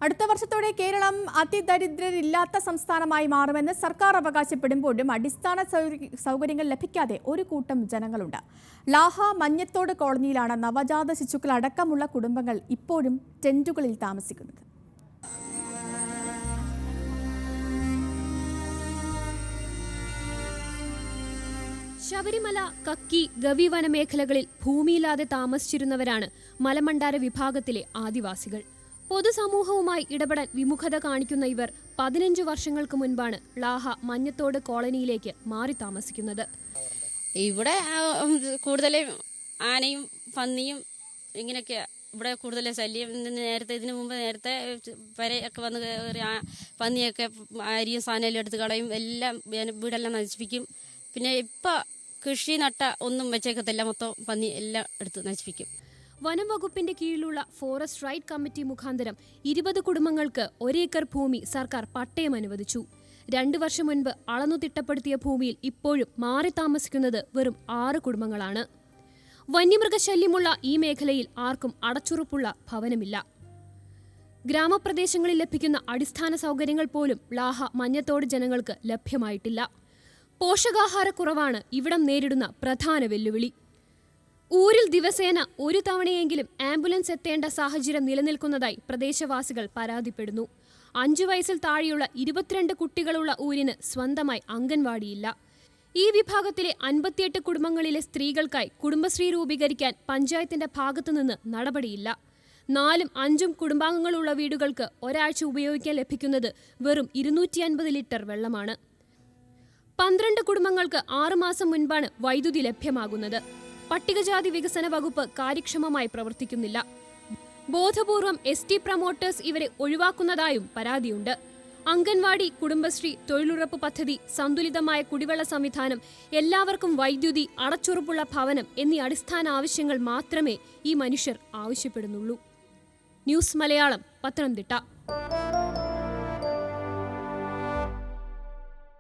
അടുത്ത വർഷത്തോടെ കേരളം അതിദരിദ്രരില്ലാത്ത സംസ്ഥാനമായി മാറുമെന്ന് സർക്കാർ അവകാശപ്പെടുമ്പോഴും അടിസ്ഥാന സൗകര്യങ്ങൾ ലഭിക്കാതെ ഒരു കൂട്ടം ജനങ്ങളുണ്ട്. ലാഹ മഞ്ഞത്തോട് കോളനിയിലാണ് നവജാത ശിശുക്കൾ അടക്കമുള്ള കുടുംബങ്ങൾ ഇപ്പോഴും ടെന്റുകളിൽ താമസിക്കുന്നത്. ശബരിമല, കക്കി, ഗവി വനമേഖലകളിൽ ഭൂമിയില്ലാതെ താമസിച്ചിരുന്നവരാണ് മലമണ്ടാര വിഭാഗത്തിലെ ആദിവാസികൾ. പൊതുസമൂഹവുമായി ഇടപെടാൻ വിമുഖത കാണിക്കുന്ന ഇവർ 15 വർഷങ്ങൾക്ക് മുൻപാണ് ലാഹ മഞ്ഞത്തോട് കോളനിയിലേക്ക് മാറി താമസിക്കുന്നത്. ഇവിടെ കൂടുതലും ആനയും പന്നിയും ഇങ്ങനെയൊക്കെ ഇവിടെ കൂടുതൽ ശല്യം. ഇതിനു മുമ്പ് നേരത്തെ വരെയൊക്കെ വന്ന് പന്നിയൊക്കെ അരിയും സാധനമെല്ലാം എടുത്ത് കളയും, എല്ലാം വീടെല്ലാം നശിപ്പിക്കും. പിന്നെ ഇപ്പം കൃഷി നട്ട ഒന്നും വെച്ചേക്കത്തില്ല, മൊത്തം പന്നി എല്ലാം എടുത്ത് നശിപ്പിക്കും. വനം വകുപ്പിന്റെ കീഴിലുള്ള ഫോറസ്റ്റ് റൈറ്റ് കമ്മിറ്റി മുഖാന്തരം 20 കുടുംബങ്ങൾക്ക് 1 ഏക്കർ ഭൂമി സർക്കാർ പട്ടയം അനുവദിച്ചു. 2 വർഷം മുൻപ് അളന്നു തിട്ടപ്പെടുത്തിയ ഭൂമിയിൽ ഇപ്പോഴും മാറി താമസിക്കുന്നത് വെറും 6 കുടുംബങ്ങളാണ്. വന്യമൃഗശല്യമുള്ള ഈ മേഖലയിൽ ആർക്കും അടച്ചുറപ്പുള്ള ഭവനമില്ല. ഗ്രാമപ്രദേശങ്ങളിൽ ലഭിക്കുന്ന അടിസ്ഥാന സൗകര്യങ്ങൾ പോലും ലാഹ മഞ്ഞത്തോട് ജനങ്ങൾക്ക് ലഭ്യമായിട്ടില്ല. പോഷകാഹാരക്കുറവാണ് ഇവിടം നേരിടുന്ന പ്രധാന വെല്ലുവിളി. ഊരിൽ ദിവസേന ഒരു തവണയെങ്കിലും ആംബുലൻസ് എത്തേണ്ട സാഹചര്യം നിലനിൽക്കുന്നതായി പ്രദേശവാസികൾ പരാതിപ്പെടുന്നു. 5 വയസ്സിൽ താഴെയുള്ള 22 കുട്ടികളുള്ള ഊരിന് സ്വന്തമായി അംഗൻവാടിയില്ല. ഈ വിഭാഗത്തിലെ 58 കുടുംബങ്ങളിലെ സ്ത്രീകൾക്കായി കുടുംബശ്രീ രൂപീകരിക്കാൻ പഞ്ചായത്തിന്റെ ഭാഗത്തുനിന്ന് നടപടിയില്ല. 4ഉം 5ഉം കുടുംബാംഗങ്ങളുള്ള വീടുകൾക്ക് ഒരാഴ്ച ഉപയോഗിക്കാൻ ലഭിക്കുന്നത് വെറും 250 ലിറ്റർ വെള്ളമാണ്. 12 കുടുംബങ്ങൾക്ക് 6 മാസം മുൻപാണ് വൈദ്യുതി ലഭ്യമാകുന്നത്. പട്ടികജാതി വികസന വകുപ്പ് കാര്യക്ഷമമായി പ്രവർത്തിക്കുന്നില്ല. ബോധപൂർവം ST പ്രൊമോട്ടേഴ്സ് ഇവരെ ഒഴിവാക്കുന്നതായും പരാതിയുണ്ട്. അംഗൻവാടി, കുടുംബശ്രീ, തൊഴിലുറപ്പ് പദ്ധതി, സന്തുലിതമായ കുടിവെള്ള സംവിധാനം, എല്ലാവർക്കും വൈദ്യുതി, അടച്ചുറപ്പുള്ള ഭവനം എന്നീ അടിസ്ഥാന ആവശ്യങ്ങൾ മാത്രമേ ഈ മനുഷ്യർ ആവശ്യപ്പെടുന്നുള്ളൂ. ന്യൂസ് മലയാളം, പത്തനംതിട്ട.